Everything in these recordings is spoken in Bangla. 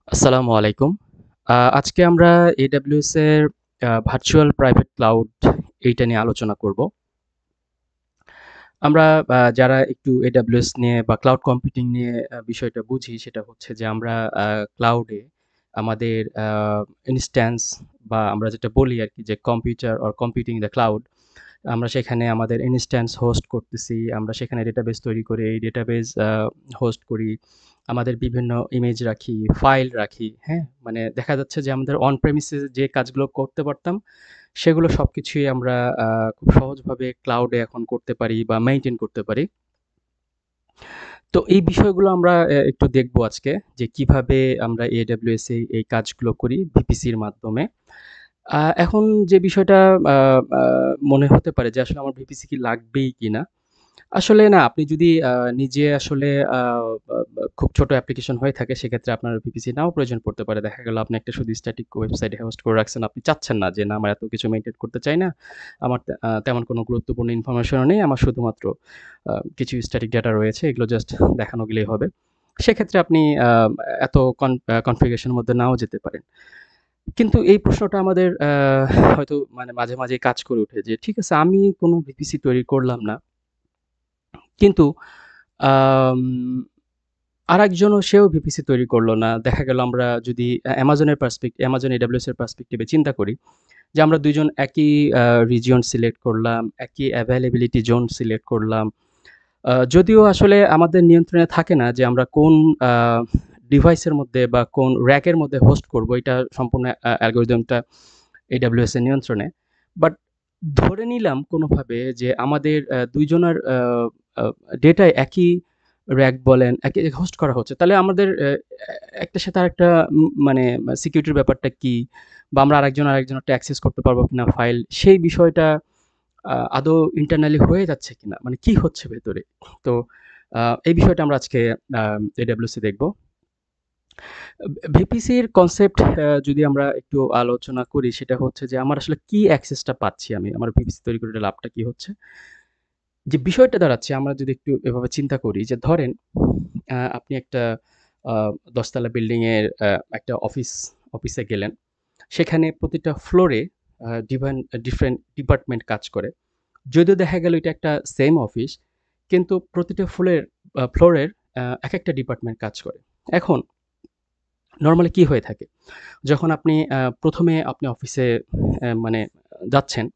আসসালামু আলাইকুম। আজকে আমরা AWS এর ভার্চুয়াল প্রাইভেট ক্লাউড এইটা নিয়ে আলোচনা করব। আমরা যারা একটু AWS নিয়ে বা ক্লাউড কম্পিউটিং নিয়ে বিষয়টা বুঝি সেটা হচ্ছে যে আমরা ক্লাউডে আমাদের ইনস্ট্যান্স বা আমরা যেটা বলি আরকি যে computer or computing the cloud আমরা সেখানে আমাদের ইনস্ট্যান্স হোস্ট করতেছি। আমরা সেখানে ডেটাবেস তৈরি করে এই ডেটাবেস হোস্ট করি। আমাদের বিভিন্ন ইমেজ রাখি, ফাইল রাখি, হ্যাঁ? মানে দেখা যাচ্ছে যে আমাদের অন প্রেমিসেস যে কাজগুলো করতে পারতাম, সেগুলো সবকিছুই আমরা আ খুব সহজভাবে ক্লাউডে এখন করতে পারি বা মেইনটেইন করতে পারি। তো এই বিষয়গুলো আমরা একটু দেখব আজকে যে কিভাবে আমরা AWS এ এই কাজগুলো করি VPC-র মাধ্যমে। এখন যে বিষয়টা আ আ মনে হতে পারে যে আসলে আমার VPC কি লাগবেই কিনা? আসলে না, আপনি যদি নিজে আসলে আ বা বা খুব ছোট অ্যাপ্লিকেশন হয়ে থাকে সেক্ষেত্রে আপনার VPC নাও প্রয়োজন পড়তে পারে। দেখা গেল আপনি একটা শুধু স্ট্যাটিক ওয়েবসাইট হোস্ট করে রাখছেন। আপনি চাচ্ছেন না যে, "না, আমার এত কিছু মেইনটেইন করতে চাই না। আমার তেমন কোনো গুরুত্বপূর্ণ ইনফরমেশনও নেই। আমার শুধুমাত্র কিছু স্ট্যাটিক ডেটা রয়েছে। এগুলো জাস্ট দেখানো গেলেই হবে।" সেক্ষেত্রে আপনি এত কনফিগারেশন এর মধ্যে নাও যেতে পারেন। কিন্তু এই প্রশ্নটা আমাদের হয়তো মানে মাঝে, মাঝেই কাজ করে ওঠে যে, ঠিক আছে, আমি কোনো VPC তৈরি করলাম না। কিন্তু আম আরেকজনও সেও VPC তৈরি করল না। দেখা গেল আমরা যদি Amazon AWS এর পার্সপেক্টিভ এ চিন্তা করি যে আমরা ২ জন একই রিজিয়ন সিলেক্ট করলাম, একই availability জোন সিলেক্ট করলাম। যদিও আসলে আমাদের নিয়ন্ত্রণে থাকে না যে আমরা কোন আ ডিভাইসের মধ্যে বা কোন র‍্যাকের মধ্যে হোস্ট করব, এটা সম্পূর্ণ অ্যালগরিদমটা AWS এর নিয়ন্ত্রণে। বাট ধরে নিলাম কোনোভাবে যে আমাদের ২ জনের আ ডেটায় একই র‍্যাক বলেন, একই হোস্ট করা হচ্ছে। তাহলে আমাদের একটার সাথে আরেকটা মানে সিকিউরিটির ব্যাপারটা কি? বা আমরা আরেকজনেরটা অ্যাক্সেস করতে পারবো কিনা ফাইল, সেই বিষয়টা আদৌ ইন্টারনালি হয়ে যাচ্ছে কিনা? মানে কি হচ্ছে ভেতরে? তো এই বিষয়টা আমরা আজকে আ AWS এ দেখব। ভিপিসির কনসেপ্ট যদি আমরা একটু আলোচনা করি সেটা হচ্ছে যে আমার আসলে কি অ্যাক্সেসটা পাচ্ছি আমি? আমার ভিপিসি তৈরি করে লাভটা কি হচ্ছে? যে বিষয়টা দাঁড়াচ্ছে আমরা যদি একটু এভাবে চিন্তা করি যে ধরেন আপনি একটা আ ১০ তলা বিল্ডিং এর একটা অফিসে গেলেন। সেখানে প্রতিটা ফ্লোরে ডিফারেন্ট ডিপার্টমেন্ট কাজ করে। যদিও দেখা গেল এটা একটা সেম অফিস, কিন্তু প্রতিটা ফ্লোরের একেকটা ডিপার্টমেন্ট কাজ করে। এখন নরমালি কি হয়ে থাকে? যখন আপনি ১ম এ আপনি অফিসে মানে যাচ্ছেন,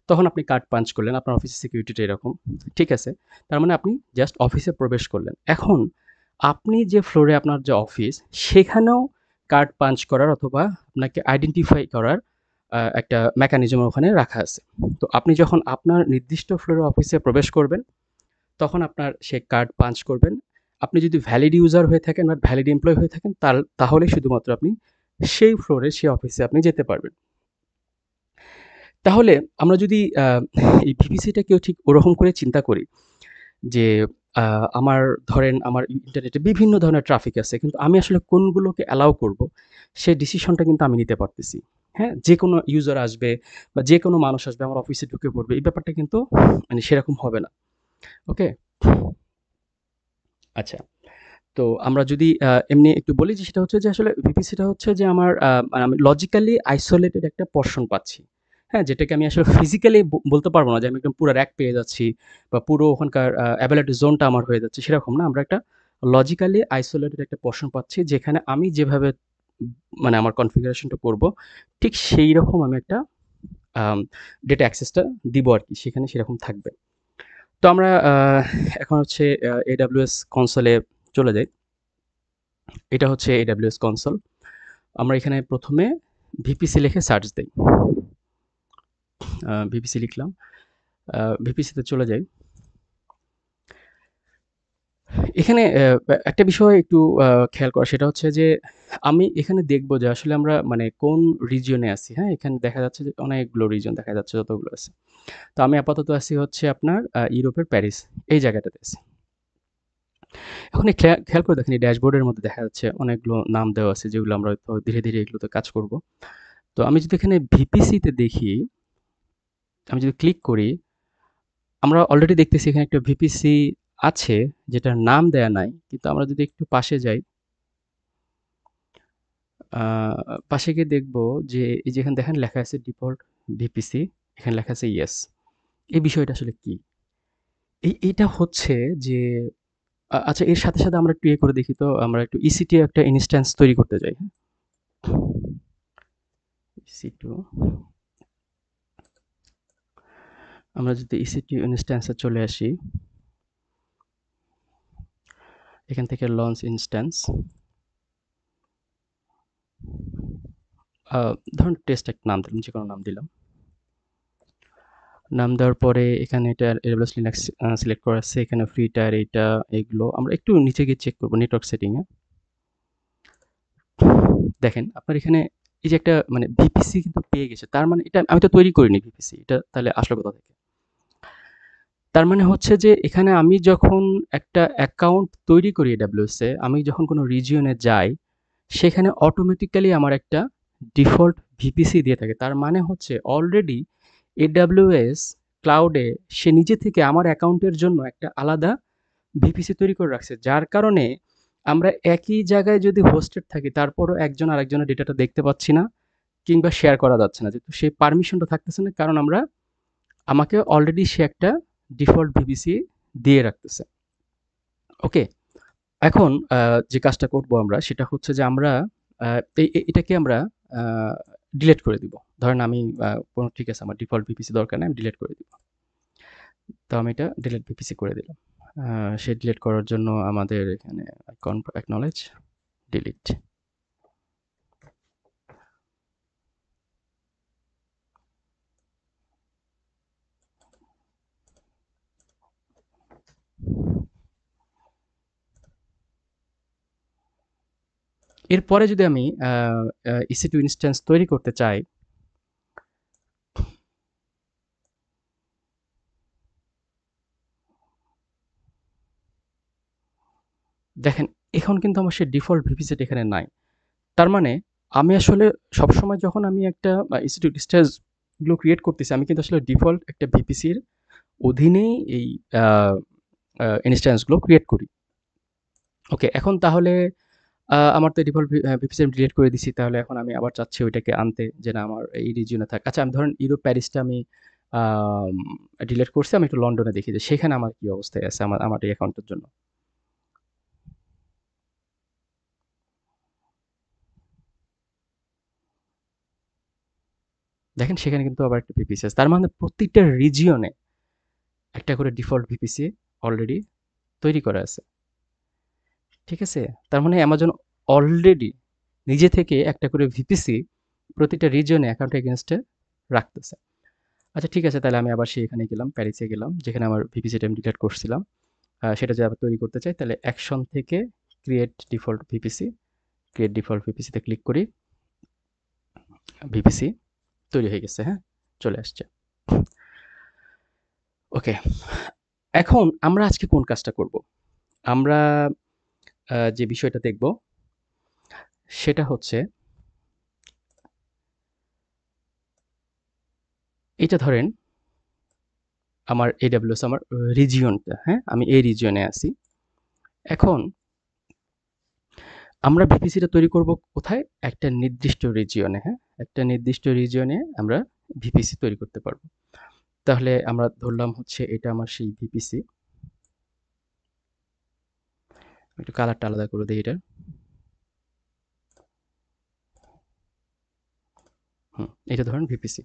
তখন আপনি কার্ড পাঞ্চ করলেন। আপনার অফিসের সিকিউরিটিটা এরকম। ঠিক আছে? তার মানে আপনি জাস্ট অফিসে প্রবেশ করলেন। এখন আপনি যে ফ্লোরে আপনার যে অফিস, সেখানেও কার্ড পাঞ্চ করার অথবা আপনাকে আইডেন্টিফাই করার একটা মেকানিজম ওখানে রাখা আছে। তো আপনি যখন আপনার নির্দিষ্ট ফ্লোরে অফিসে প্রবেশ করবেন, তখন আপনার সে কার্ড পাঞ্চ করবেন। আপনি যদি ভ্যালিড ইউজার হয়ে থাকেন বা ভ্যালিড এমপ্লয়ি হয়ে থাকেন, তাহলে শুধুমাত্র আপনি সেই ফ্লোরে, সেই অফিসে আপনি যেতে পারবেন। তাহলে আমরা যদি এই ভিপিসিটাকেও ঠিক ওরকম করে চিন্তা করি যে আ আমার ধরেন আমার ইন্টারনেটে বিভিন্ন ধরনের ট্রাফিক আছে। কিন্তু আমি আসলে কোনগুলোকে অ্যালাও করব, সে ডিসিশনটা কিন্তু আমি নিতে পারতেছি। হ্যাঁ? যেকোনো ইউজার আসবে বা যেকোনো মানুষ আসবে আমার অফিসে ঢুকে পড়বে। এই ব্যাপারটা কিন্তু মানে সেরকম হবে না। ওকে? আচ্ছা। তো আমরা যদি এমনি একটু বলি যে সেটা হচ্ছে যে আসলে ভিপিসিটা হচ্ছে যে আমার আমি লজিক্যালি আইসোলেটেড একটা পোরশন পাচ্ছি। হ্যাঁ? যেটাকে আমি আসলে ফিজিক্যালি বলতে পারব না যে আমি একদম পুরা র‍্যাক পেয়ে যাচ্ছি বা পুরো ওখানকার এভেইলেবল জোনটা আমার হয়ে যাচ্ছে, সেরকম না। আমরা একটা লজিক্যালি আইসোলেটেড একটা পোরশন পাচ্ছি যেখানে আমি যেভাবে মানে আমার কনফিগারেশনটা করব, ঠিক সেইরকম আমি একটা আম ডেটা অ্যাক্সেসটা দিব আরকি। সেখানে সেরকম থাকবে। তো আমরা এখন হচ্ছে AWS কনসোলে চলে যাই। এটা হচ্ছে AWS কনসোল। আমরা এখানে ১ম এ ভিপিসি লিখে সার্চ দেই। ভিপিসি লিখলাম। ভিপিসিতে চলে যাই। এখানে একটা বিষয় একটু খেয়াল করা সেটা হচ্ছে যে আমি এখানে দেখব যে আসলে আমরা মানে কোন রিজিয়নে আছি, হ্যাঁ? এখানে দেখা যাচ্ছে যে অনেকগুলো রিজন দেখা যাচ্ছে যতগুলো আছে। তো আমি আপাতত আছি হচ্ছে আপনার ইউরোপের প্যারিস, এই জায়গাটাতে আছি। এখন খেয়াল করে দেখেন এই ড্যাশবোর্ডের মধ্যে দেখা যাচ্ছে অনেকগুলো নাম দেওয়া আছে যেগুলো আমরা হয়তো ধীরে, ধীরে এগুলোতে কাজ করব। তো আমি যদি এখানে ভিপিসিতে দেখি, আমি যদি ক্লিক করি, আমরা অলরেডি দেখতেছি এখানে একটা ভিপিসি আছে যেটার নাম দেয়া নাই। কিন্তু আমরা যদি একটু পাশে যাই, আ পাশে গিয়ে দেখব যে এই যে এখানে দেখেন লেখা আছে ডিফল্ট ভিপিসি, এখানে লেখা আছে ইয়েস। এই বিষয়টা আসলে কি? এইটা হচ্ছে যে আচ্ছা এর সাথে আমরা একটু করে দেখি তো আমরা একটু EC2 একটা ইনস্ট্যান্স তৈরি করতে যাই, হ্যাঁ? EC2 আমরা যদি EC2 ইনস্ট্যান্সে চলে আসি, এখান থেকে লঞ্চ ইনস্ট্যান্স ধরুন টেস্ট একটা নাম দিলাম, যেকোনো নাম দিলাম। নাম দেওয়ার পরে এখানে এটা AWS লিনাক্স সিলেক্ট করা আছে, এখানে ফ্রি টায়ার এইটা এগুলো আমরা একটু নিচে গিয়ে চেক করব নেটওয়ার্ক সেটিং এ। দেখেন আপনার এখানে এই যে একটা মানে ভিপিসি কিন্তু পেয়ে গেছে। তার মানে এটা আমি তো তৈরি করিনি ভিপিসি। এটা তাহলে আসলো কোথা থেকে? তার মানে হচ্ছে যে এখানে আমি যখন একটা অ্যাকাউন্ট তৈরি করি AWS এ, আমি যখন কোনো রিজিয়নে যাই, সেখানে অটোমেটিক্যালি আমার একটা ডিফল্ট ভিপিসি দিয়ে থাকে। তার মানে হচ্ছে অলরেডি AWS ক্লাউডে সে নিজে থেকে আমার অ্যাকাউন্টের জন্য একটা আলাদা ভিপিসি তৈরি করে রাখছে। যার কারণে আমরা একই জায়গায় যদি হোস্টেড থাকি, তারপরও একজন আরেকজনের ডেটাটা দেখতে পাচ্ছি না কিংবা শেয়ার করা যাচ্ছে না। যেহেতু সেই পারমিশনটা থাকতেছে না, কারণ আমাকে অলরেডি সে একটা ডিফল্ট ভিপিসি দিয়ে রাখতেছে। ওকে? এখন যে কাজটা করব আমরা সেটা হচ্ছে যে আমরা আ এটাকে আমরা আ ডিলিট করে দিব। ধরেন আমি ঠিক আছে আমার ডিফল্ট ভিপিসি দরকার নাই, আমি ডিলিট করে দিব। তো আমি এটা ডিলিট ভিপিসি করে দিলাম। আ সে ডিলিট করার জন্য আমাদের এখানে অ্যাকনলেজ, ডিলিট। এরপরে যদি আমি EC2 ইনস্ট্যান্স তৈরি করতে চাই, দেখেন এখন কিন্তু আমার সেই ডিফল্ট ভিপিসিটা এখানে নাই। তার মানে আমি আসলে সবসময় যখন আমি একটা EC2 ইনস্ট্যান্স গুলো ক্রিয়েট করতেছি, আমি কিন্তু আসলে ডিফল্ট একটা ভিপিসির অধীনেই এই আ আ ইনস্ট্যান্স গুলো ক্রিয়েট করি। ওকে, এখন তাহলে আমার তো ডিফল্ট ভিপিসি আমি ডিলিট করে দিছি। তাহলে এখন আমি আবার চাচ্ছি ওইটাকে আনতে যে না আমার এই রিজিয়নে থাক। আচ্ছা আমি ধরেন ইউরোপ প্যারিসটা আমি আম ডিলিট করছি। আমি একটু লন্ডনে দেখি যে সেখানে আমার কি অবস্থায় আছে আমার এই অ্যাকাউন্টের জন্য। দেখেন সেখানে কিন্তু আবার একটা ভিপিসি আছে। তার মানে প্রত্যেকটা রিজিয়নে একটা করে ডিফল্ট ভিপিসি অলরেডি তৈরি করা আছে। ঠিক আছে? তার মানে অ্যামাজন অলরেডি নিজে থেকে একটা করে ভিপিসি প্রতিটা রিজিয়নে অ্যাকাউন্ট এগেইনস্ট এ রাখতেছে। আচ্ছা ঠিক আছে, তাহলে আমি আবার সেখানে গেলাম, প্যারিসে গেলাম, যেখানে আমার ভিপিসিটা আমি ডিলিট করছিলাম। সেটা যদি আবার তৈরি করতে চাই, তাহলে অ্যাকশন থেকে create default VPC, create default ভিপিসিতে ক্লিক করি। ভিপিসি তৈরি হয়ে গেছে, হ্যাঁ? চলে আসছে। ওকে, এখন আমরা আজকে কোন কাজটা করব? আমরা যে বিষয়টা দেখব সেটা হচ্ছে এটা ধরেন আমার AWS আমার রিজিয়নটা, হ্যাঁ? আমি এই রিজিয়নে আছি। এখন আমরা ভিপিসিটা তৈরি করব কোথায়? একটা নির্দিষ্ট রিজিয়নে, হ্যাঁ? একটা নির্দিষ্ট রিজিয়নে আমরা ভিপিসি তৈরি করতে পারব। তাহলে আমরা ধরলাম হচ্ছে এটা আমার সেই ভিপিসি। একটু কালারটা আলাদা করে দেই এটার। এটা ধরেন ভিপিসি।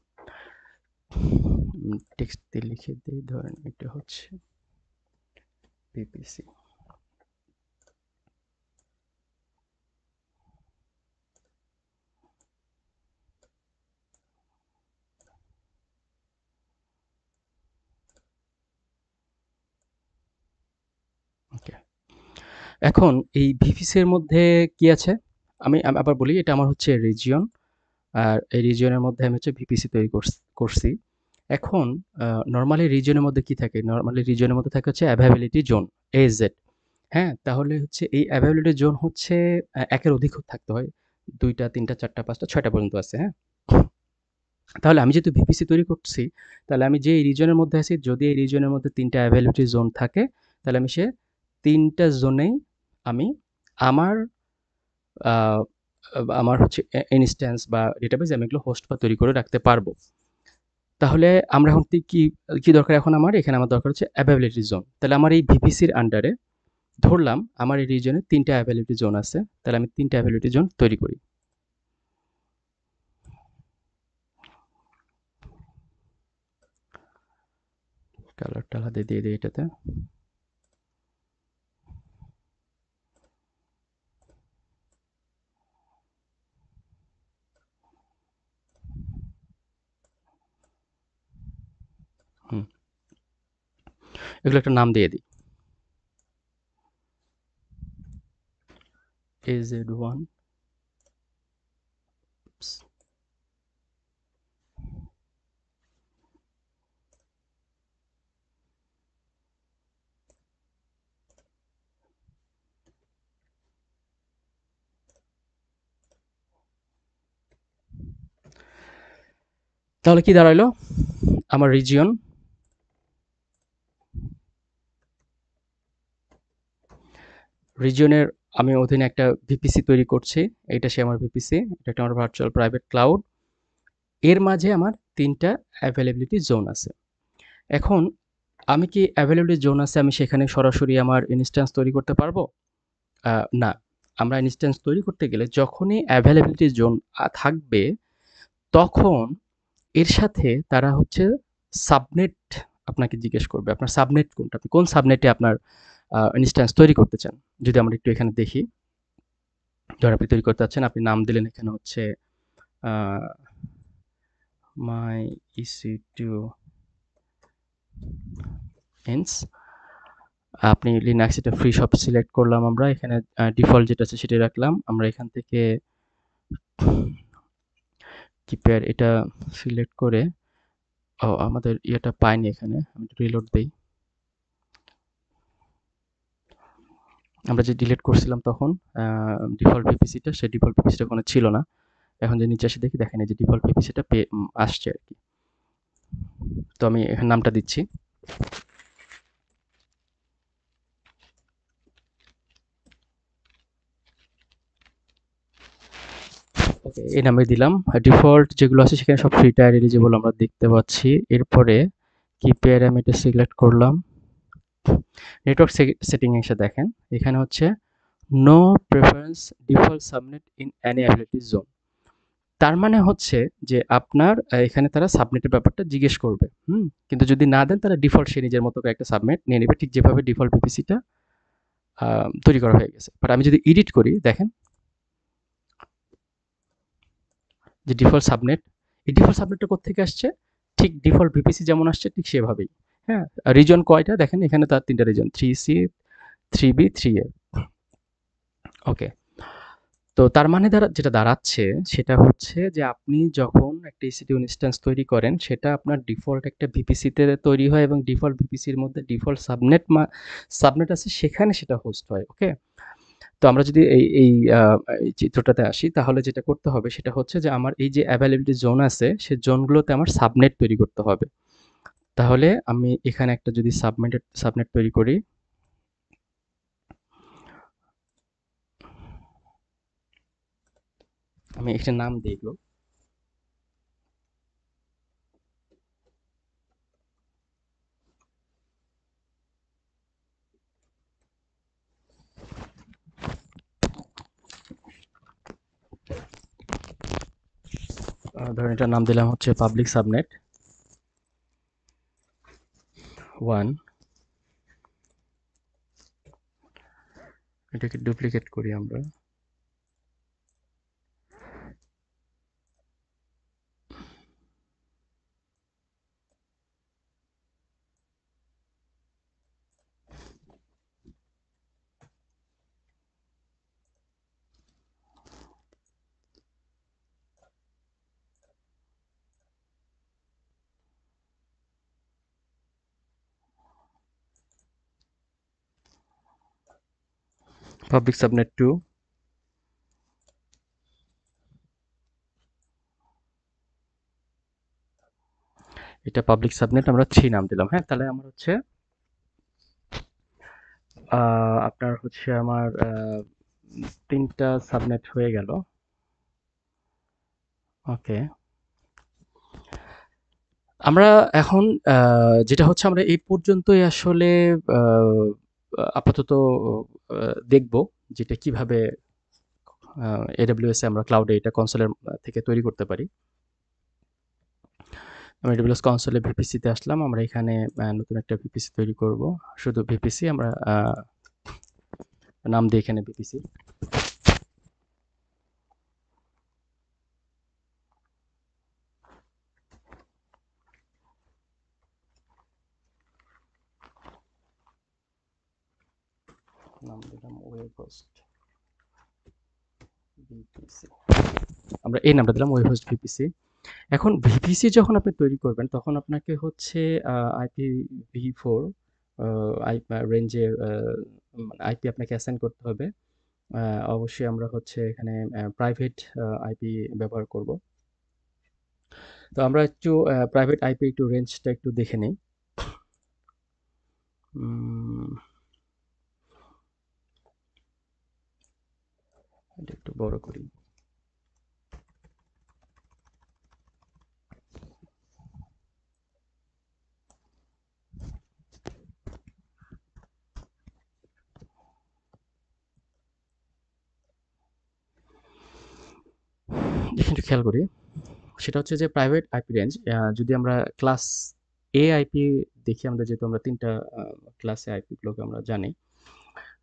টেক্সট দিয়ে লিখে দেই, ধরেন এটা হচ্ছে ভিপিসি। ওকে। এখন এই ভিপিসি এর মধ্যে কি আছে? আমি আবার বলি এটা আমার হচ্ছে রিজিয়ন। আর এই রিজিয়নের মধ্যে আমি হচ্ছে ভিপিসি তৈরি করছি। এখন নরমালি রিজিয়নের মধ্যে কি থাকে? নরমালি রিজিয়নের মধ্যে থাকে হচ্ছে অ্যাভাইলেবিলিটি জোন, AZ। হ্যাঁ? তাহলে হচ্ছে এই অ্যাভাইলেবিলিটি জোন হচ্ছে ১ এর অধিক থাকতে হয়। ২ টা, ৩ টা, ৪ টা, ৫ টা, ৬ টা পর্যন্ত আছে, হ্যাঁ? তাহলে আমি যেহেতু ভিপিসি তৈরি করছি, তাহলে আমি যে রিজিয়নের মধ্যে আছি, যদি এই রিজিয়নের মধ্যে ৩ টা অ্যাভাইলেবিলিটি জোন থাকে, তাহলে আমি সে ৩ টা জোনেই আমি আমার আ আমার হচ্ছে ইনস্ট্যান্স বা ডেটাবেজ আমি এগুলো হোস্ট বা তৈরি করে রাখতে পারবো। তাহলে আমরা এখন কি দরকার এখন আমার? এখানে আমার দরকার হচ্ছে অ্যাভেইলেবিলিটি জোন। তাহলে আমার এই ভিপিসির আন্ডারে ধরলাম আমার এই রিজনে ৩ টা অ্যাভেইলেবিলিটি জোন আছে। তাহলে আমি ৩ টা অ্যাভেইলেবিলিটি জোন তৈরি করি। কালারটা আলাদা দিয়ে দিই এটাতে। হুম, এগুলো একটা নাম দিয়ে দিই। AZ1 তাহলে কি দাঁড়াইলো? আমার রিজিয়নের আমি অধীনে একটা ভিপিসি তৈরি করছি। এটা সে আমার ভিপিসি। এটা একটা আমার ভার্চুয়াল প্রাইভেট ক্লাউড। এর মাঝে আমার ৩ টা অ্যাভেইলেবিলিটি জোন আছে। এখন আমি কি অ্যাভেইলেবিলিটি জোন আছে আমি সেখানে সরাসরি আমার ইনস্ট্যান্স তৈরি করতে পারবো? আ না। আমরা ইনস্ট্যান্স তৈরি করতে গেলে যখনই অ্যাভেইলেবিলিটি জোন থাকবে তখন এর সাথে তারা হচ্ছে সাবনেট আপনাকে জিজ্ঞেস করবে। আপনার সাবনেট কোনটা? আপনি কোন সাবনেটে আপনার ইনস্ট্যান্স তৈরি করতে চান? যদি আমরা একটু এখানে দেখি। ধরেন আপনি তৈরি করতে চাচ্ছেন, আপনি নাম দিলেন এখানে হচ্ছে আ my EC2 ins আপনি লিনাক্স এটা ফ্রি সব সিলেক্ট করলাম আমরা। এখানে ডিফল্ট যেটা আছে সেটাই রাখলাম। আমরা এখান থেকে কিপ্যাড এটা সিলেক্ট করে আমাদের ইয়েটা পাইনি এখানে। আমি একটু রিলোড দেই। আমরা যে ডিলিট করছিলাম তখন ডিফল্ট ভিপিসিটা, সেই ডিফল্ট ভিপিসিটা ওখানে ছিল না। এখন যে নিচে এসে দেখি দেখেন এই যে ডিফল্ট ভিপিসিটা আসছে আরকি। তো আমি এখানে নামটা দিচ্ছি। ওকে, এই নামে দিলাম। ডিফল্ট যেগুলো আছে সেখানে সব ফ্রি টায়ার এলিজিবল আমরা দেখতে পাচ্ছি। এরপরে কিপ্যাড আমি এটা সিলেক্ট করলাম। নেটওয়ার্ক সেটিং এ এসে দেখেন এখানে হচ্ছে no preference default subnet in any availability zone. তার মানে হচ্ছে যে আপনার এখানে তারা সাবনেটের ব্যাপারটা জিজ্ঞেস করবে। কিন্তু যদি না দেন তারা ডিফল্ট সে নিজের মতো করে একটা সাবনেট নিয়ে নেবে ঠিক যেভাবে ডিফল্ট পিপিসিটা তৈরি করা হয়ে গেছে। বাট আমি যদি এডিট করি দেখেন যে ডিফল্ট সাবনেট, এই ডিফল্ট সাবনেটটা কোত্থেকে আসছে? ঠিক ডিফল্ট ভিপিসি যেমন আসছে ঠিক সেভাবেই। হ্যাঁ? রিজন কয়টা? দেখেন এখানে তার ৩ টা রিজন 3C, 3B, 3A। ওকে। তো তার মানে যেটা দাঁড়াচ্ছে সেটা হচ্ছে যে আপনি যখন একটা EC2 ইনস্ট্যান্স তৈরি করেন সেটা আপনার ডিফল্ট একটা ভিপিসিতে তৈরি হয় এবং ডিফল্ট ভিপিসির মধ্যে ডিফল্ট সাবনেট আছে সেখানে সেটা হোস্ট হয়। ওকে? তো আমরা যদি এই চিত্রটাতে আসি তাহলে যেটা করতে হবে সেটা হচ্ছে যে আমার এই যে অ্যাভেইলেবিলিটি জোন আছে সে জোনগুলোতে আমার সাবনেট তৈরি করতে হবে। তাহলে আমি এখানে একটা যদি সাবনেট তৈরি করি, আমি একটা নাম দিই এগুলো। ধরেন এটার নাম দিলাম হচ্ছে পাবলিক সাবনেট 1। এটাকে ডুপ্লিকেট করি আমরা। Public subnet 2। এটা পাবলিক সাবনেট আমরা 3 নাম দিলাম। হ্যাঁ? তাহলে আমার হচ্ছে আপনার হচ্ছে আমার ৩ টা সাবনেট হয়ে গেল। ওকে। আমরা এখন যেটা হচ্ছে আমরা এই পর্যন্তই আসলে আ আপাতত দেখব যেটা কিভাবে আ AWS এ আমরা ক্লাউডে এটা কনসোলের থেকে তৈরি করতে পারি। আমি AWS কনসোলে VPC তে আসলাম। আমরা এখানে নতুন একটা VPC তৈরি করব। শুধু VPC আমরা নাম দিই এখানে VPC। নাম দিলাম ওয়েব হোস্ট VPC। আমরা এই নামটা দিলাম ওয়েব হোস্ট VPC। এখন ভিপিসি যখন আপনি তৈরি করবেন তখন আপনাকে হচ্ছে IPv4 আ আই রেঞ্জের আইপি আপনাকে অ্যাসাইন করতে হবে। আ অবশ্যই আমরা হচ্ছে এখানে প্রাইভেট আইপি ব্যবহার করব। তো আমরা একটু প্রাইভেট আইপি একটু রেঞ্জটা একটু দেখে নেই। উম এটা একটু বড় করি। দেখি একটু খেয়াল করি। সেটা হচ্ছে যে প্রাইভেট আইপি রেঞ্জ যদি আমরা ক্লাস এ আইপি দেখি আমাদের যেহেতু আমরা ৩ টা ক্লাসে আইপি গুলোকে আমরা জানি।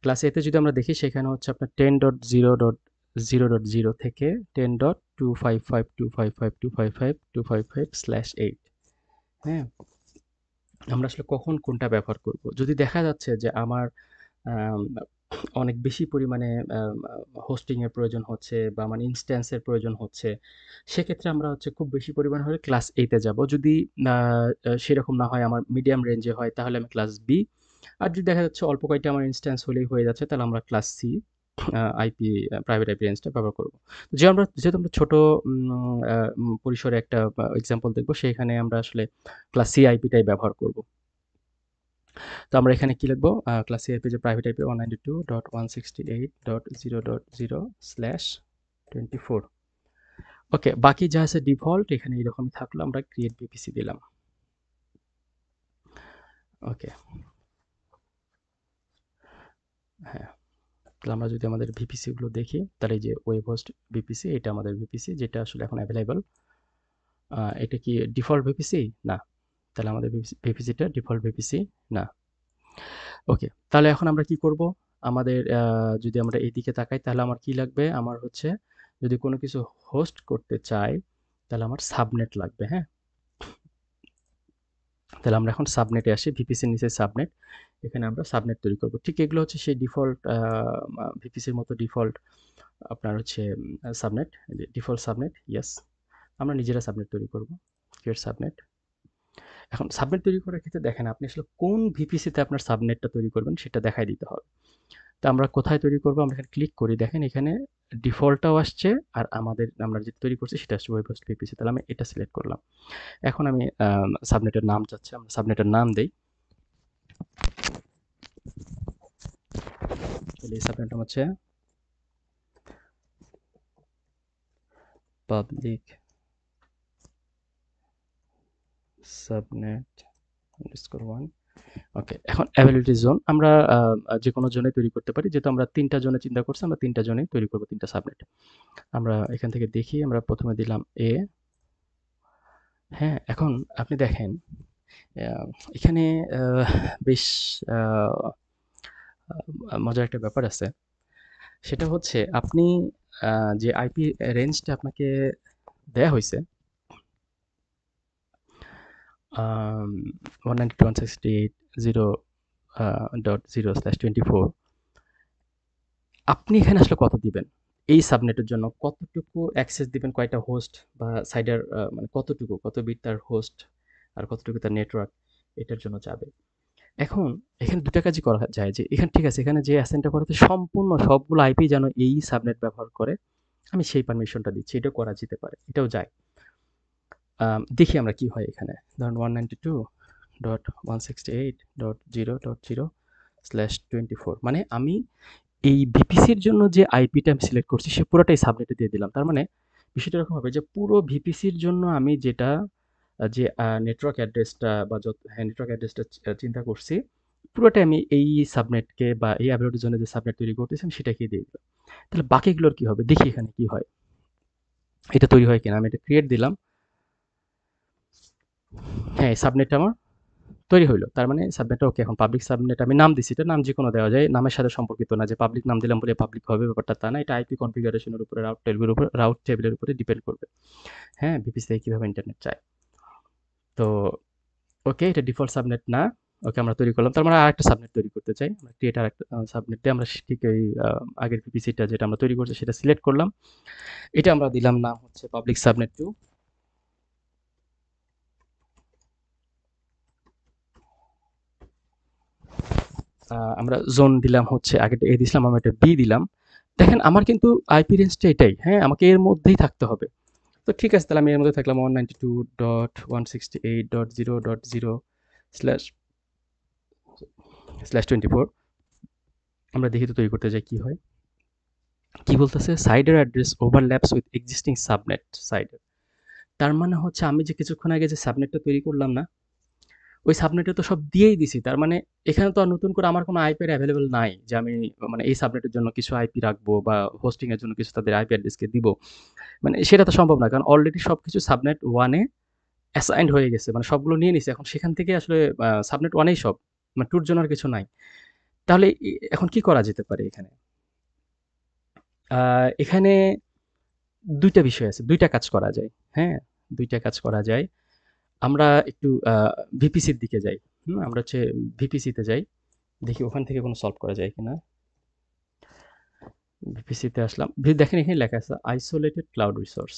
ক্লাস এ তে যদি আমরা দেখি সেখানে হচ্ছে আপনার 10.0.0.0 থেকে 10.255.255.255.255/8 হ্যাঁ? আমরা আসলে কখন কোনটা ব্যবহার করব? যদি দেখা যাচ্ছে যে আমার আম অনেক বেশি পরিমাণে আম আ হোস্টিং এর প্রয়োজন হচ্ছে বা আমার ইনস্ট্যান্স এর প্রয়োজন হচ্ছে, সেক্ষেত্রে আমরা হচ্ছে খুব বেশি পরিমাণ হলে ক্লাস A তে যাব। যদি আ আ সেরকম না হয় আমার মিডিয়াম রেঞ্জে হয় তাহলে আমি ক্লাস B আর যদি দেখা যাচ্ছে অল্প কয়েকটা আমার ইনস্ট্যান্স হলেই হয়ে যাচ্ছে তাহলে আমরা class C IP private IP রেঞ্জটা ব্যবহার করব। যেহেতু আমরা ছোট পরিসরে একটা এক্সাম্পল দেখব সেখানে আমরা আসলে ক্লাস সি আইপিটাই ব্যবহার করব। তো আমরা এখানে কি লিখব? ক্লাস সি আইপি যে প্রাইভেট আইপি 192.168.0.0/24 ওকে, বাকি যা আছে ডিফল্ট এখানে এরকমই থাকলো। আমরা ক্রিয়েট ভিপিসি দিলাম। ওকে, হ্যাঁ। তাহলে আমরা যদি আমাদের ভিপিসি গুলো দেখি তাহলে এই যে ওয়েব হোস্ট ভিপিসি এটা আমাদের ভিপিসি যেটা আসলে এখন অ্যাভেলেবল। এটা কি ডিফল্ট ভিপিসি? না। তাহলে আমাদের ভিপিসিটা ডিফল্ট ভিপিসি না। ওকে, তাহলে এখন আমরা কি করব? আমাদের যদি আমরা এইদিকে তাকাই তাহলে আমার কি লাগবে? আমার হচ্ছে যদি কোনো কিছু হোস্ট করতে চাই তাহলে আমার সাবনেট লাগবে, হ্যাঁ? তাহলে আমরা এখন সাবনেটে আসি। ভিপিসির নিচে সাবনেট। এখানে আমরা সাবনেট তৈরি করব। ঠিক এগুলো হচ্ছে সেই ডিফল্ট ভিপিসির মতো ডিফল্ট আপনার হচ্ছে সাবনেট। Default subnet, yes. আমরা নিজেরা সাবনেট তৈরি করব। Create subnet. এখন সাবনেট তৈরি করার ক্ষেত্রে দেখেন আপনি আসলে কোন ভিপিসিতে আপনার সাবনেটটা তৈরি করবেন সেটা দেখায় দিতে হবে। তো আমরা কোথায় তৈরি করব? আমরা এখানে ক্লিক করি। দেখেন এখানে ডিফল্টটাও আসছে আর আমরা যেটা তৈরি করছি সেটা আসছে ওয়েব হোস্ট ভিপিসি। তাহলে আমি এটা সিলেক্ট করলাম। এখন আমি সাবনেটের নাম চাচ্ছি। আমরা সাবনেটের নাম দেই। তাহলে এই সাবনেট নাম হচ্ছে পাবলিক সাবনেট আন্ডারস্কোর 1 ওকে। এখন অ্যাভেইলেবিলিটি জোন আমরা যেকোনো জোনে তৈরি করতে পারি। যেহেতু আমরা ৩ টা জোনে চিন্তা করছি, আমরা ৩ টা জোনেই তৈরি করব ৩ টা সাবনেট। আমরা এখান থেকে দেখি আমরা ১ম এ দিলাম A হ্যাঁ? এখন আপনি দেখেন আ এখানে আ বেশ আ মজার একটা ব্যাপার আছে। সেটা হচ্ছে আপনি আ যে আইপি রেঞ্জটা আপনাকে দেয়া হইছে আম 192.168.0 .0/24 আপনি এখানে আসলে কত দিবেন? এই সাবনেটের জন্য কতটুকু অ্যাক্সেস দিবেন, কয়টা হোস্ট বা সাইডার মানে কতটুকু, কত বিট তার হোস্ট আর কতটুকু তার নেটওয়ার্ক এটার জন্য যাবে। এখন এখানে ২ টা কাজই করা যায় যে এখানে ঠিক আছে, এখানে যে অ্যাসাইনটা করা হচ্ছে সম্পূর্ণ সবগুলো আইপি যেন এই সাবনেট ব্যবহার করে, আমি সেই পারমিশনটা দিচ্ছি। এটাও করা যেতে পারে। এটাও যায়। দেখি আমরা কি হয় এখানে। ধরুন 192.168.0.0/24 মানে আমি এই ভিপিসির জন্য যে আইপিটা আমি সিলেক্ট করছি সে পুরোটাই সাবনেটে দিয়ে দিলাম। তার মানে বিষয়টা এরকম হবে যে পুরো ভিপিসির জন্য আমি যেটা যে নেটওয়ার্ক অ্যাড্রেসটা বা নেটওয়ার্ক অ্যাড্রেসটা চিন্তা করছি, পুরোটাই আমি এই সাবনেটকে বা এই অ্যাভেলেবলের জন্য যে সাবনেট তৈরি করতেছি আমি সেটাকেই দিয়ে দিলাম। তাহলে বাকিগুলোর কি হবে? দেখি এখানে কি হয়। এটা তৈরি হয় কিনা। আমি এটা ক্রিয়েট দিলাম। হ্যাঁ, এই সাবনেটটা আমার তৈরি হইলো। তার মানে সাবনেটটা ওকে। এখন পাবলিক সাবনেট আমি নাম দিছি। এটার নাম যেকোনো দেওয়া যায়। নামের সাথে সম্পর্কিত না যে পাবলিক নাম দিলাম বলে পাবলিক হবে, ব্যাপারটা তা না। এটা আইপি কনফিগারেশনের উপরে, রাউট টেবিলের উপরে ডিপেন্ড করবে। হ্যাঁ, ভিপিসি থেকে কিভাবে ইন্টারনেট চায়। তো ওকে, এটা ডিফল্ট সাবনেট না। ওকে, আমরা তৈরি করলাম। তার মানে আরেকটা সাবনেট তৈরি করতে চাই। আমরা ক্রিয়েট আরেকটা সাবনেট দিয়ে আমরা ঠিক এই আগের ভিপিসিটা যেটা আমরা তৈরি করছি সেটা সিলেক্ট করলাম। এটা আমরা দিলাম নাম হচ্ছে পাবলিক সাবনেট 2। আমরা জোন দিলাম হচ্ছে আগেরটা এ দিছিলাম, আমরা এটা বি দিলাম। দেখেন আমার কিন্তু আইপি রেঞ্জটা এটাই। হ্যাঁ, আমাকে এর মধ্যেই থাকতে হবে। তো ঠিক আছে, তাহলে আমি এর মধ্যে থাকলাম 192.168.0.0 স্ল্যাশ স্ল্যাশ 24। আমরা দেখি তো তৈরি করতে যাই কি হয়। কি বলতেছে? সাইডের অ্যাড্রেস ওভারল্যাপস উইথ এক্সিস্টিং সাবনেট সাইডের। তার মানে হচ্ছে আমি যে কিছুক্ষণ আগে যে সাবনেটটা তৈরি করলাম না, ওই সাবনেটে তো সব দিয়েই দিছি। তার মানে এখানে তো আর নতুন করে আমার কোনো আইপি অ্যাভেলেবল নাই যে আমি মানে এই সাবনেটের জন্য কিছু আইপি রাখবো বা হোস্টিং এর জন্য কিছু তাদের আইপি অ্যাড্রেসকে দিব। মানে সেটা তো সম্ভব না। কারণ অলরেডি সবকিছু সাবনেট 1 এ অ্যাসাইন্ড হয়ে গেছে। মানে সবগুলো নিয়ে নিছে। এখন সেখান থেকে আসলে সাবনেট 1 এই সব। মানে 2 এর জন্য আর কিছু নাই। তাহলে এখন কি করা যেতে পারে এখানে? এখানে ২ টা বিষয় আছে। ২ টা কাজ করা যায়। হ্যাঁ? ২ টা কাজ করা যায়। আমরা একটু ভিপিসির দিকে যাই। আমরা হচ্ছে ভিপিসিতে যাই। দেখি ওখান থেকে কোনো সলভ করা যায় কিনা। ভিপিসিতে আসলাম। দেখেন এখানে লেখা আছে আইসোলেটেড ক্লাউড রিসোর্স।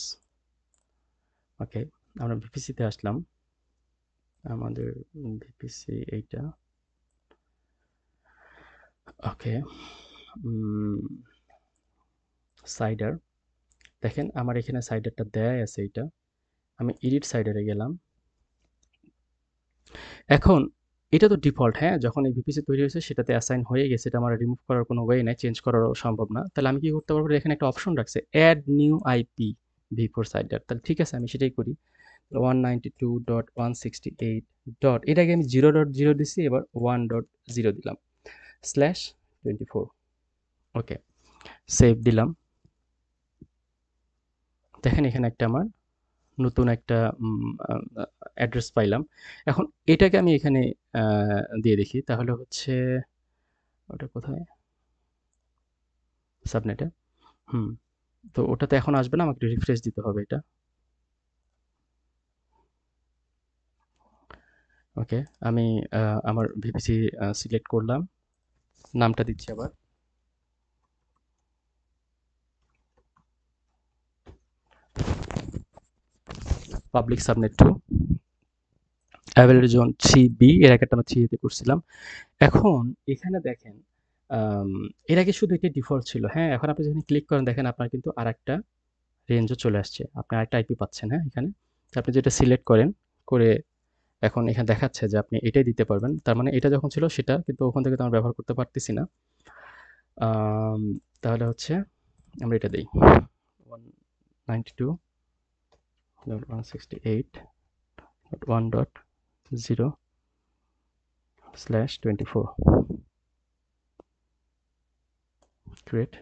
ওকে, আমরা ভিপিসিতে আসলাম। আমাদের ভিপিসি এইটা। ওকে, সাইডার। দেখেন আমার এখানে সাইডারটা দেয়াই আছে এইটা। আমি এডিট সাইডারে গেলাম। এখন এটা তো ডিফল্ট, হ্যাঁ? যখন এই ভিপিসি তৈরি হয়েছে সেটাতে অ্যাসাইন হয়ে গেছে। এটা আমার রিমুভ করার কোনো ওয়ে নাই, চেঞ্জ করারও সম্ভব না। তাহলে আমি কি করতে পারবো? এখানে একটা অপশন রাখছে এড নিউ আইপি ভি4 সাইডার। তাহলে ঠিক আছে, আমি সেটাই করি। 192.168. এটাকে আমি 0.0 দিছি, এবার 1.0 দিলাম। স্ল্যাশ 24। ওকে, সেভ দিলাম। দেখেন এখানে একটা আমার নতুন একটা অ্যাড্রেস পাইলাম। এখন এটাকে আমি এখানে দিয়ে দেখি। তাহলে হচ্ছে ওটা কোথায়? সাবনেটে। হুম। তো ওটাতে এখন আসবে না, আমাকে রিফ্রেশ দিতে হবে এটা। ওকে, আমি আমার ভিপিসি সিলেক্ট করলাম। নামটা দিচ্ছি আবার। Public subnet 2 available zone 3B, এর আগে একটা আমরা 3A তে করছিলাম। এখন এখানে দেখেন আম এর আগে শুধু এটা ডিফল্ট ছিল। হ্যাঁ? এখন আপনি যখন ক্লিক করেন দেখেন আপনার কিন্তু আরেকটা রেঞ্জও চলে আসছে। আপনি আরেকটা আইপি পাচ্ছেন, হ্যাঁ? এখানে। তো আপনি যেটা সিলেক্ট করেন, করে এখন এখানে দেখাচ্ছে যে আপনি এটাই দিতে পারবেন। তার মানে এটা যখন ছিল সেটা, কিন্তু ওখান থেকে তো আমরা ব্যবহার করতে পারতেছি না। আম তাহলে হচ্ছে আমরা এটা দেই। 192.168.1.0/24 ক্রিয়েট।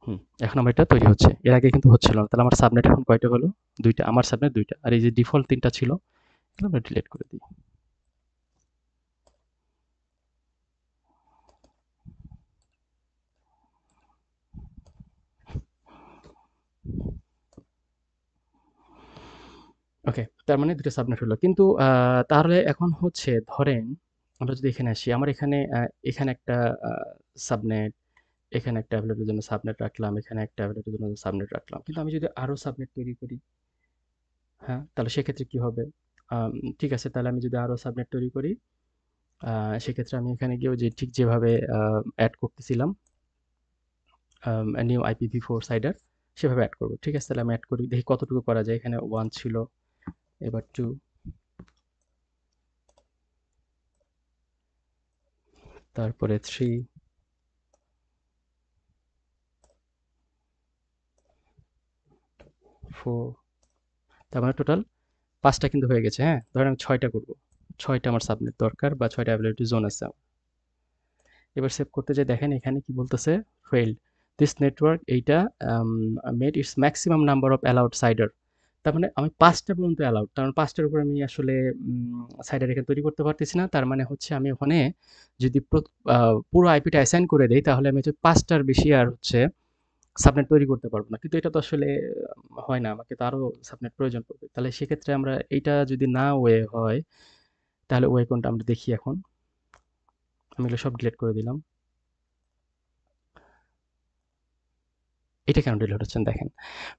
হুম, এখন আমার এটা তৈরি হচ্ছে। এর আগে কিন্তু হচ্ছিল না। তাহলে আমার সাবনেট এখন কয়টা হলো? ২ টা। আমার সাবনেট ২ টা। আর এই যে ডিফল্ট ৩ টা ছিল, এগুলো আমরা ডিলিট করে দিই। ওকে, তার মানে ২ টা সাবনেট হলো। কিন্তু তাহলে এখন হচ্ছে ধরেন আমরা যদি এখানে আসি, আমার এখানে এখানে একটা আ সাবনেট, এখানে একটা এভেলেবল জন্য সাবনেট রাখলাম, এখানে একটা এভেলেবল জন্য সাবনেট রাখলাম। কিন্তু আমি যদি আরো সাবনেট তৈরি করি, হ্যাঁ? তাহলে সেক্ষেত্রে কি হবে? আম ঠিক আছে, তাহলে আমি যদি আরো সাবনেট তৈরি করি, আ সেক্ষেত্রে আমি এখানে গিয়েও যে ঠিক যেভাবে এড করতেছিলাম নিউ IPv4 সাইডার, সেভাবে এড করব। ঠিক আছে, তাহলে আমি এড করি। দেখি কতটুকু করা যায়। এখানে 1 ছিল, এবার 2, তারপরে 3, 4, তার মানে টোটাল 5টা কিন্তু হয়ে গেছে। হ্যাঁ, ধরেন আমি 6টা করব। 6টা আমার সাবনেট দরকার বা 6টা অ্যাভেলেবিলিটি জোন আছে। এবার সেভ করতে যাই, দেখেন এখানে কি বলতেছে, ফেইল্ড দিস নেটওয়ার্ক, এইটা made its maximum number of allowed CIDR. তার মানে আমি 5টা পর্যন্ত অ্যালাউড, তার মানে 5টার উপর আমি আসলে সাইডার এখানে তৈরি করতে পারতেছি না। তার মানে হচ্ছে আমি ওখানে যদি পুরো আইপিটা অ্যাসাইন করে দেই, তাহলে আমি হচ্ছে 5টার বেশি আর হচ্ছে সাবনেট তৈরি করতে পারবো না। কিন্তু এটা তো আসলে হয় না, আমাকে তো আরও সাবনেট প্রয়োজন পড়বে। তাহলে সেক্ষেত্রে আমরা এইটা যদি না ওয়ে হয়, তাহলে ওয়ে কোনটা আমরা দেখি এখন। আমি এগুলো সব ডিলিট করে দিলাম। এটা কেন ডিলিট হচ্ছেন দেখেন,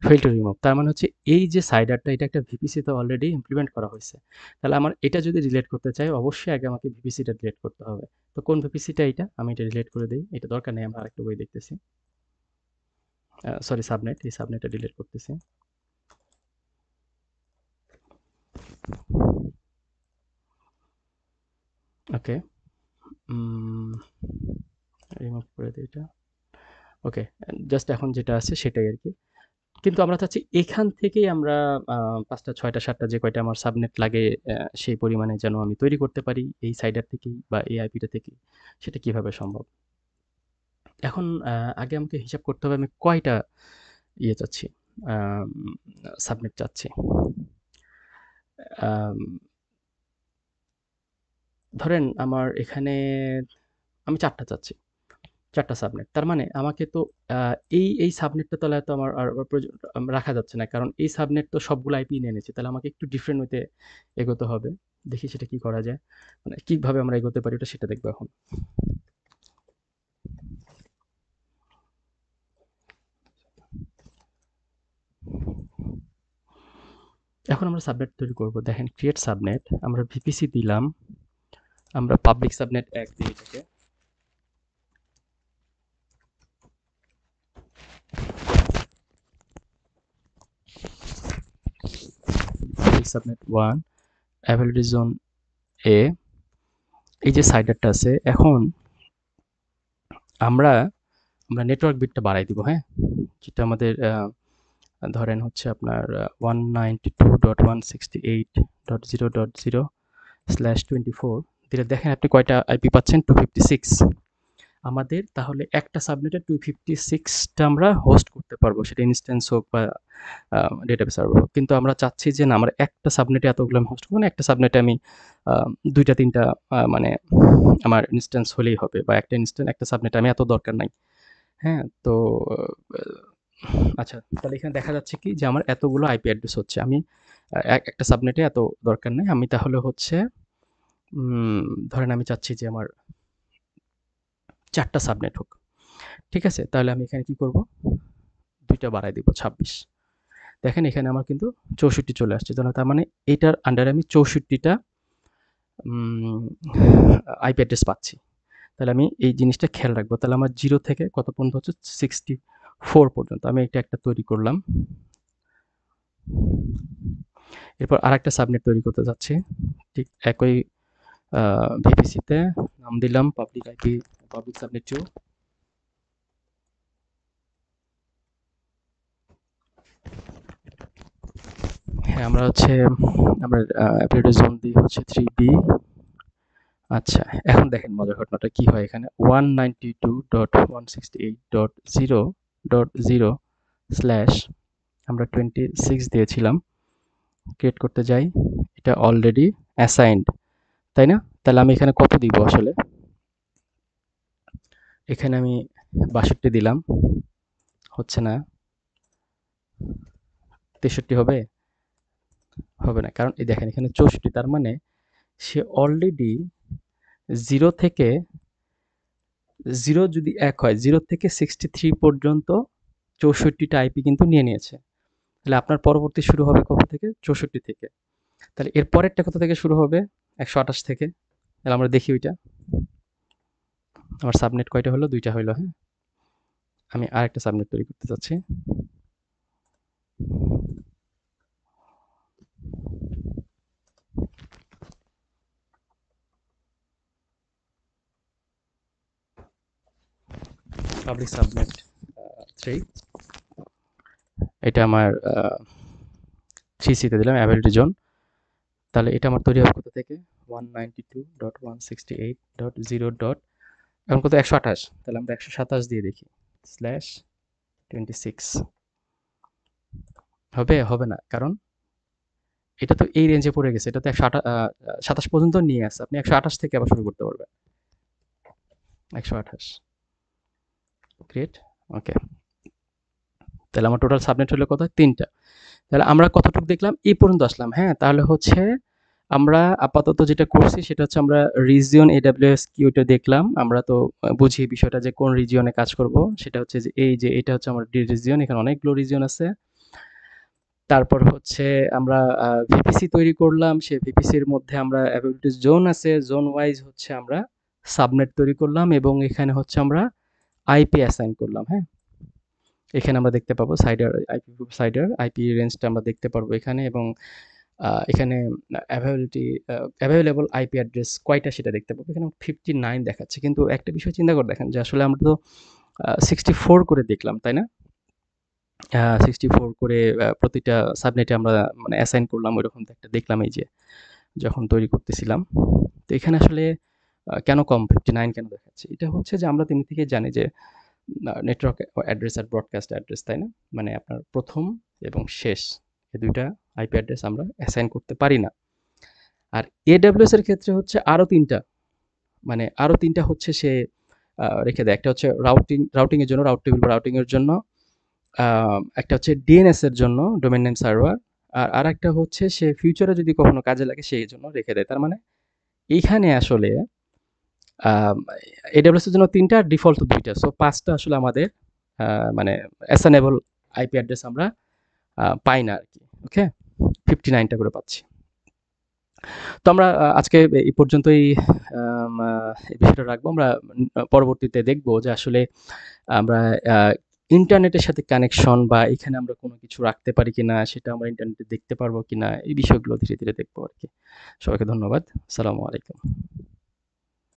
ফেল টু রিমুভ, তার মানে হচ্ছে এই যে সাইডারটা, এটা একটা ভিপিসিতে অলরেডি ইমপ্লিমেন্ট করা হয়েছে। তাহলে আমার এটা যদি ডিলিট করতে চাই, অবশ্যই আগে আমাকে ভিপিসিটা ডিলিট করতে হবে। তো কোন ভিপিসিটা এটা, আমি এটা ডিলিট করে দিই, এটা দরকার নেই, আমরা আরেকটা বই দেখতেছি। সরি, সাবনেট, এই সাবনেটটা ডিলিট করতেছি। ওকে, রিমুভ করে দিই এটা। ওকে, জাস্ট এখন যেটা আছে সেটাই আর কি। কিন্তু আমরা চাচ্ছি এখান থেকেই আমরা ৫টা ৬টা ৭টা যে কয়টা আমার সাবনেট লাগে, সেই পরিমাণে যেন আমি তৈরি করতে পারি এই সাইডার থেকেই বা এই আইপিটা থেকেই। সেটা কিভাবে সম্ভব? এখন আগে আমাকে হিসাব করতে হবে আমি কয়টা ইয়ে চাচ্ছি, আম সাবনেট চাচ্ছি। আম ধরেন আমার এখানে আমি ৪টা চাচ্ছি। ৪টা সাবনেট। তার মানে আমাকে তো আ এই সাবনেটটা তাহলে তো আমার আর প্রয়োজন রাখা যাচ্ছে না। কারণ এই সাবনেট তো সবগুলো আইপি নিয়ে নিচ্ছে। তাহলে আমাকে একটু ডিফারেন্ট ওয়েতে এগোতে হবে। দেখি সেটা কি করা যায়। মানে কিভাবে আমরা এগোতে পারি ওটা সেটা দেখব এখন। এখন আমরা সাবনেট তৈরি করব। দেখেন ক্রিয়েট সাবনেট, আমরা ভিপিসি দিলাম। আমরা পাবলিক সাবনেট ১ দিই এটাকে। পাবলিক সাবনেট 1, অ্যাভেলেবল জোন এ। এই যে সাইডারটা আছে, এখন আমরা আমরা নেটওয়ার্ক বিটটা বাড়াই দিব, হ্যাঁ? যেটা আমাদের ধরেন হচ্ছে আপনার 192.168.0.0/24 দিলে দেখেন আপনি কয়টা আইপি পাচ্ছেন, 256। আমাদের তাহলে একটা সাবনেটে 256টা আমরা হোস্ট করতে পারবো, সেটা ইনস্ট্যান্স হোক বা ডেটাবেস সার্ভার হোক। কিন্তু আমরা চাচ্ছি যে না, আমরা একটা সাবনেটে এতগুলো আমি হোস্ট করবো না, একটা সাবনেটে আমি 2টা 3টা মানে আমার ইনস্ট্যান্স হলেই হবে, বা একটা ইনস্ট্যান্স একটা সাবনেটে আমি এত দরকার নাই। হ্যাঁ, তো আচ্ছা, তাহলে এখানে দেখা যাচ্ছে কি যে আমার এতগুলো আইপি অ্যাড্রেস হচ্ছে। আমি একটা সাবনেটে এত দরকার নেই। আমি তাহলে হচ্ছে ধরেন আমি চাচ্ছি যে আমার 4টা সাবনেট হোক। ঠিক আছে? তাহলে আমি এখানে কি করব? 2টা বাড়ায় দিব, 26। দেখেন এখানে আমার কিন্তু 64 চলে আসছে। তার মানে এটার আন্ডারে আমি 64টা উম আইপি অ্যাড্রেস পাচ্ছি। তাহলে আমি এই জিনিসটা খেয়াল রাখবো। তাহলে আমার 0 থেকে কত পর্যন্ত হচ্ছে? 64 পর্যন্ত। আমি এটা একটা তৈরি করলাম। এরপর আরেকটা সাবনেট তৈরি করতে যাচ্ছি। ঠিক একই ভিপিসিতে নাম দিলাম পাবলিক আইপি, পাবলিক সাবনেট 2। হ্যাঁ, আমরা হচ্ছে আমরা অ্যাপলিকেশন জোন দিই হচ্ছে 3B। আচ্ছা, এখন দেখেন মজার ঘটনাটা কি হয় এখানে, 192.168.0.0 স্ল্যাশ আমরা 26 দিয়েছিলাম। ক্রিয়েট করতে যাই, এটা অলরেডি অ্যাসাইন্ড, তাই না? তাহলে আমি এখানে কত দিব আসলে? এখানে আমি 62 দিলাম, হচ্ছে না। 63 হবে? হবে না, কারণ এই দেখেন এখানে 64, তার মানে সে অলরেডি 0 থেকে 0 যদি 1 হয়, 0 থেকে 63 পর্যন্ত 64টা আইপি কিন্তু নিয়ে নিয়েছে। তাহলে আপনার পরবর্তী শুরু হবে কত থেকে? 64 থেকে। তাহলে এর পরেরটা কত থেকে শুরু হবে? 128 থেকে। তাহলে আমরা দেখি ওইটা। আমার সাবনেট কয়টা হলো? 2টা হইলো, হ্যাঁ? আমি আরেকটা সাবনেট তৈরি করতে চাচ্ছি। Public subnet 3। এটা আমার 3C তে দিলাম অ্যাভেলেবিলিটি জোন। তাহলে এটা আমার তৈরি হবে কোথা থেকে? 192.168.0 ডট এখন কত? 128। তাহলে আমরা 127 দিয়ে দেখি। /26 হবে? হবে না। কারণ এটা তো এই রেঞ্জে পড়ে গেছে। এটা তো 127 পর্যন্ত নিয়ে আসছে। আপনি 128 থেকে আবার শুরু করতে পারবেন। 128 গ্রেট। ওকে। তাহলে আমার টোটাল সাবনেট হলো কত? 3টা। তাহলে আমরা কতটুকু দেখলাম? এই পর্যন্ত আসলাম। হ্যাঁ? তাহলে হচ্ছে আমরা আপাতত যেটা করছি সেটা হচ্ছে আমরা রিজিয়ন AWS কি ওইটা দেখলাম। আমরা তো বুঝি বিষয়টা যে কোন রিজিয়নে কাজ করব। সেটা হচ্ছে যে এই যে এটা হচ্ছে আমার রিজিয়ন। এখানে অনেকগুলো রিজিয়ন আছে। তারপর হচ্ছে আমরা ভিপিসি তৈরি করলাম। সেই ভিপিসির মধ্যে আমরা অ্যাভেলেবিলিটি জোন আছে। জোন ওয়াইজ হচ্ছে আমরা সাবনেট তৈরি করলাম এবং এখানে হচ্ছে আমরা আইপি অ্যাসাইন করলাম। হ্যাঁ? এখানে আমরা দেখতে পাবো আইপি রেঞ্জটা আমরা দেখতে পারবো এখানে এবং এখানে অ্যাভেলেবল আইপি অ্যাড্রেস কয়টা সেটা দেখতে পাবো। এখানে 59 দেখাচ্ছে। কিন্তু একটা বিষয় চিন্তা করে দেখেন যে আসলে আমরা তো 64 করে দেখলাম, তাই না? 64 করে প্রতিটা সাবনেটে আমরা মানে অ্যাসাইন করলাম ওইরকম তো একটা দেখলাম এই যে যখন তৈরি করতেছিলাম। তো এখানে আসলে কেন কম 59 কেন দেখাচ্ছে? এটা হচ্ছে যে আমরা তো এমনি থেকেই জানি যে নেটওয়ার্ক অ্যাড্রেস আর ব্রডকাস্ট অ্যাড্রেস, তাই না? মানে আপনার ১ম এবং শেষ এই ২ টা আইপি অ্যাড্রেস আমরা অ্যাসাইন করতে পারি না। আর AWS এর ক্ষেত্রে হচ্ছে আরো ৩ টা মানে আরো ৩ টা হচ্ছে সে রেখে দেয়। একটা হচ্ছে রাউটিং এর জন্য, রাউট টেবিল বা রাউটিং এর জন্য। একটা হচ্ছে DNS এর জন্য, ডোমেইন নেম সার্ভার। আর আরেকটা হচ্ছে সে ফিউচারে যদি কখনো কাজে লাগে সেই জন্য রেখে দেয়। তার মানে এইখানে আসলে আম AWS এর জন্য ৩ টা, ডিফল্ট ২ টা। সো ৫ টা আসলে আমাদের মানে অ্যাসাইনেবল আইপি অ্যাড্রেস আমরা পাই না আরকি। ওকে? 59 টা করে পাচ্ছি। তো আমরা আজকে এই পর্যন্তই এই বিষয়টা রাখবো। আমরা পরবর্তীতে দেখব যে আসলে আমরা আ ইন্টারনেটের সাথে কানেকশন বা এখানে আমরা কোনো কিছু রাখতে পারি কিনা, সেটা আমরা ইন্টারনেটে দেখতে পারবো কিনা, এই বিষয়গুলো ধীরে, ধীরে দেখবো আরকি। সবাইকে ধন্যবাদ। আসসালামু আলাইকুম।